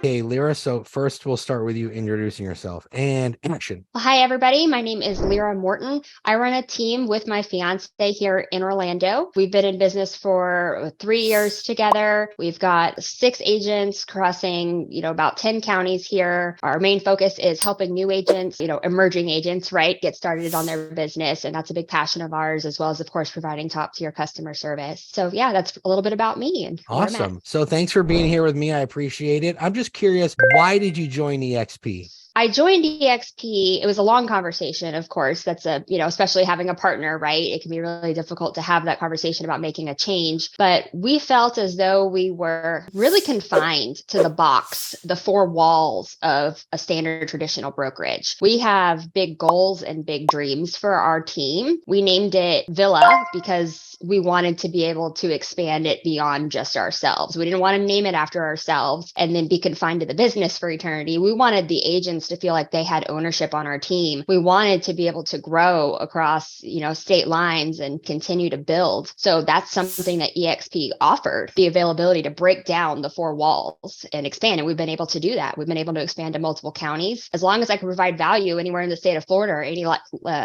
Hey, Lyra. So first we'll start with you introducing yourself and action. Well, hi, everybody. My name is Leira Morton. I run a team with my fiance here in Orlando. We've been in business for 3 years together. We've got 6 agents crossing, about 10 counties here. Our main focus is helping new agents, emerging agents, right, get started on their business. And that's a big passion of ours, as well as, of course, providing top tier customer service. So, yeah, that's a little bit about me and where I'm at. Awesome. So thanks for being here with me. I appreciate it. I'm just curious, why did you join eXp? I joined eXp. It was a long conversation, of course. That's especially having a partner, right? It can be really difficult to have that conversation about making a change. But we felt as though we were really confined to the box, the four walls of a standard traditional brokerage. We have big goals and big dreams for our team. We named it Villa because we wanted to be able to expand it beyond just ourselves. We didn't want to name it after ourselves and then be confined to the business for eternity. We wanted the agents to feel like they had ownership on our team. We wanted to be able to grow across, state lines and continue to build. So that's something that eXp offered, the availability to break down the four walls and expand. And we've been able to do that. We've been able to expand to multiple counties. As long as I can provide value anywhere in the state of Florida or any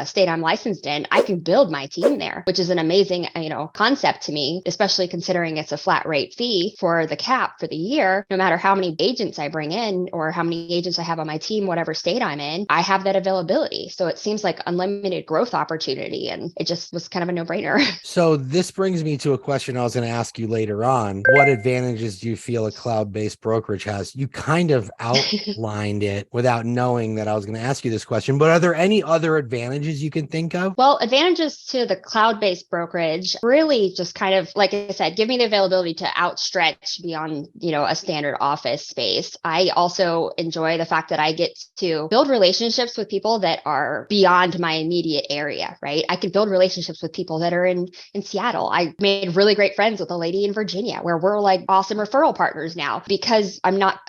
state I'm licensed in, I can build my team there, which is an amazing, concept to me, especially considering it's a flat rate fee for the cap for the year. No matter how many agents I bring in or how many agents I have on my team, whatever state I'm in, I have that availability. So it seems like unlimited growth opportunity. And it just was kind of a no-brainer. So this brings me to a question I was going to ask you later on. What advantages do you feel a cloud-based brokerage has? You kind of outlined it without knowing that I was going to ask you this question, but are there any other advantages you can think of? Well, advantages to the cloud-based brokerage really just kind of, like I said, give me the availability to outstretch beyond, a standard office space. I also enjoy the fact that I get to build relationships with people that are beyond my immediate area, right? I can build relationships with people that are in Seattle. I made really great friends with a lady in Virginia where we're like awesome referral partners now because I'm not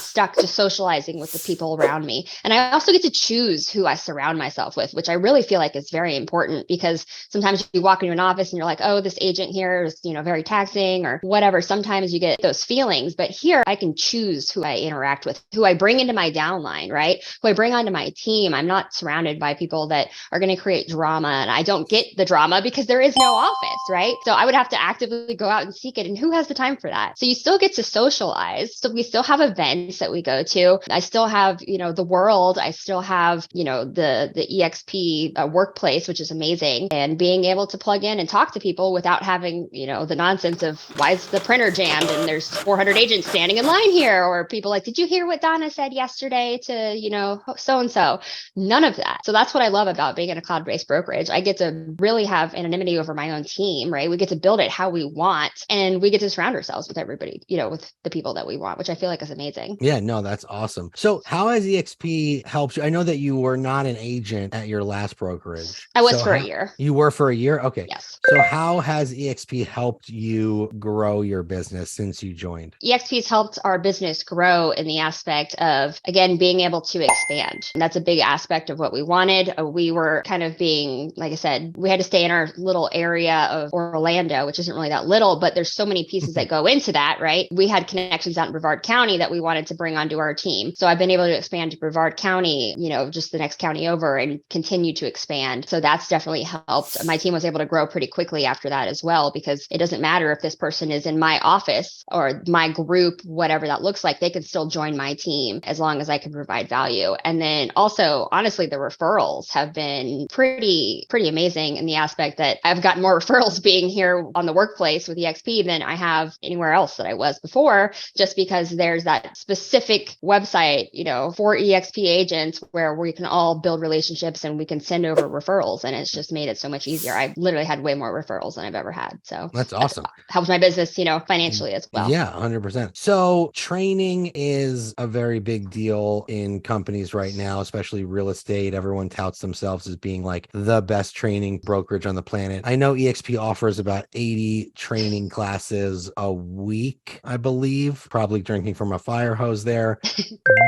stuck just socializing with the people around me. And I also get to choose who I surround myself with, which I really feel like is very important because sometimes you walk into an office and you're like, oh, this agent here is, very taxing or whatever. Sometimes you get those feelings, but here I can choose who I interact with, who I bring into my downline, right? Who I bring onto my team. I'm not surrounded by people that are going to create drama, and I don't get the drama because there is no office, right? So I would have to actively go out and seek it. And who has the time for that? So you still get to socialize. So we still have events that we go to. I still have, the world. I still have, the eXp workplace, which is amazing. And being able to plug in and talk to people without having, the nonsense of why is the printer jammed and there's 400 agents standing in line here, or people like, did you hear what Donna said yesterday to, so and so? None of that. So that's what I love about being in a cloud-based brokerage. I get to really have anonymity over my own team, right? We get to build it how we want, and we get to surround ourselves with everybody, with the people that we want, which I feel like is amazing. Yeah, no, that's awesome. So how has eXp helped you? I know that you were not an agent at your last brokerage. I was So for a how year. you were for a year? Okay. Yes. So how has eXp helped you grow your business since you joined? eXp's helped our business grow in the aspect of, again, being able to expand. And that's a big aspect of what we wanted. We were kind of being, like I said, we had to stay in our little area of Orlando, which isn't really that little, but there's so many pieces that go into that, right? We had connections out in Brevard County that we wanted to bring onto our team. So I've been able to expand to Brevard County, just the next county over, and continue to expand. So that's definitely helped. My team was able to grow pretty quickly after that as well, because it doesn't matter if this person is in my office or my group, whatever that looks like, they can still join my team as long as I can provide value. And then also, honestly, the referrals have been pretty amazing in the aspect that I've gotten more referrals being here on the workplace with eXp than I have anywhere else that I was before, just because there's that specific website, for eXp agents where we can all build relationships and we can send over referrals. And it's just made it so much easier. I've literally had way more referrals than I've ever had. So That's awesome. Helps my business, financially as well. Yeah, 100%. So training is a very big deal in companies right now, especially real estate. Everyone touts themselves as being like the best training brokerage on the planet. I know eXp offers about 80 training classes a week, I believe, probably drinking from a fire hose there.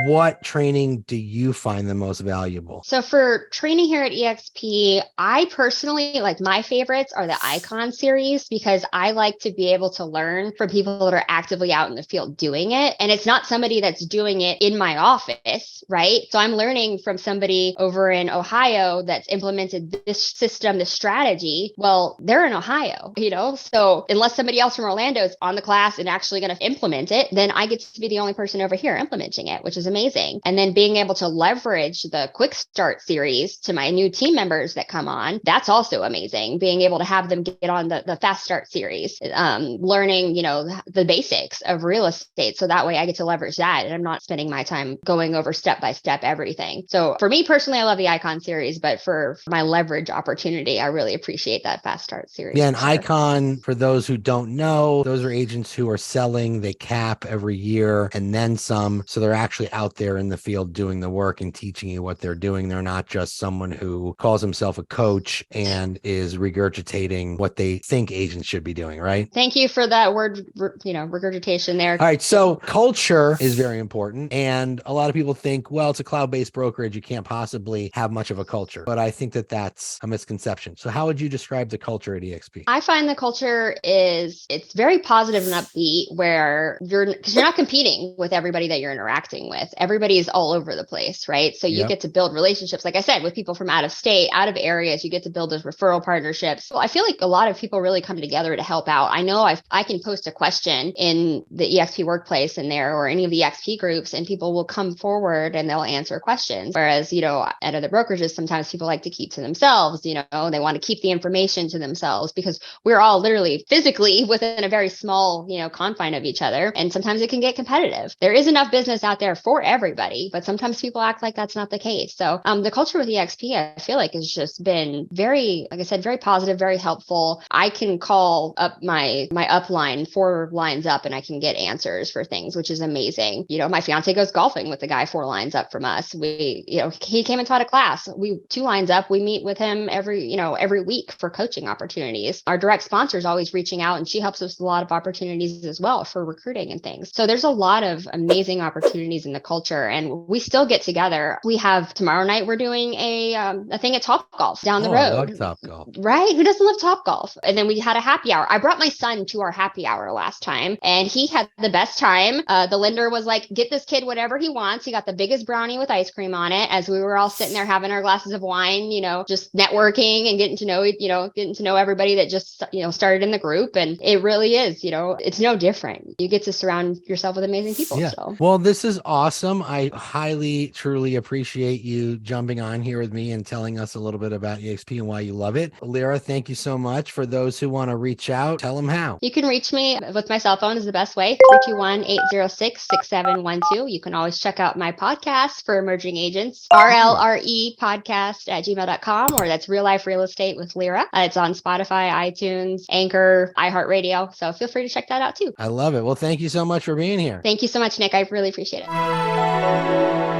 What training do you find the most valuable? So for training here at eXp, I personally like my favorites are the Icon series because I like to be able to learn from people that are actively out in the field doing it. And it's not somebody that's doing it in my office, right? So I'm learning from somebody over in Ohio that's implemented this system, this strategy. Well, they're in Ohio, So unless somebody else from Orlando is on the class and actually going to implement it, then I get to be the only person over here implementing it, which is amazing. And then being able to leverage the Quick Start series to my new team members that come on, that's also amazing. Being able to have them get on the Fast Start series, learning, the basics of real estate. So that way I get to leverage that and I'm not spending my time going over step by step everything. So for me personally, I love the Icon series, but for my leverage opportunity, I really appreciate that Fast Start series. Yeah, an Icon, for those who don't know, those are agents who are selling, they cap every year and then some. So they're actually out there in the field doing the work and teaching you what they're doing. They're not just someone who calls himself a coach and is regurgitating what they think agents should be doing, right? Thank you for that word, regurgitation there. All right. So culture is very important. And a lot of people think, well, it's a cloud-based brokerage. You can't possibly have much of a culture. But I think that that's a misconception. So how would you describe the culture at eXp? I find the culture it's very positive and upbeat where because you're not competing with everybody that you're interacting with. Everybody is all over the place, right? So you get to build relationships, like I said, with people from out of state, out of areas. You get to build those referral partnerships. So I feel like a lot of people really come together to help out. I know I can post a question in the eXp workplace in there or any of the eXp groups, and people will come forward and they'll answer questions. Whereas, at other brokerages, sometimes people like to keep to themselves, they want to keep the information to themselves because we're all literally physically within a very small, confine of each other. And sometimes it can get competitive. There is enough business out there for everybody, but sometimes people act like that's not the case. So the culture with eXp, I feel like has just been very, like I said, very positive, very helpful. I can call up my upline 4 lines up and I can get answers for things, which is amazing. My fiance goes golfing with the guy 4 lines up from us. He came and taught a class. 2 lines up. We meet with him every week for coaching opportunities. Our direct sponsor is always reaching out and she helps us with a lot of opportunities as well for recruiting and things. So there's a lot of amazing opportunities in the culture and we still get together. We have tomorrow night, we're doing a thing at Topgolf down the road. I love Topgolf. Right? Who doesn't love Topgolf? And then we had a happy hour. I brought my son to our happy hour last time and he had the best time. The lender was like, get this kid whatever he wants. He got the biggest brownie with ice cream on it as we were all sitting there having our glasses of wine, just networking and getting to know everybody that just, started in the group. And it really is, it's no different. You get to surround yourself with amazing people. Yeah. So. Well, this is awesome. I highly, truly appreciate you jumping on here with me and telling us a little bit about eXp and why you love it. Leira, thank you so much. For those who want to reach out, tell them how. You can reach me with my cell phone is the best way, 321-806-6712. You can always check out my podcast for emerging agents, RLRE podcast at gmail.com, or that's Real Life Real Estate with Leira. It's on Spotify, iTunes, Anchor, iHeartRadio. So feel free to check that out too. I love it. Well, thank you so much for being here. Thank you so much, Nick. I really appreciate it.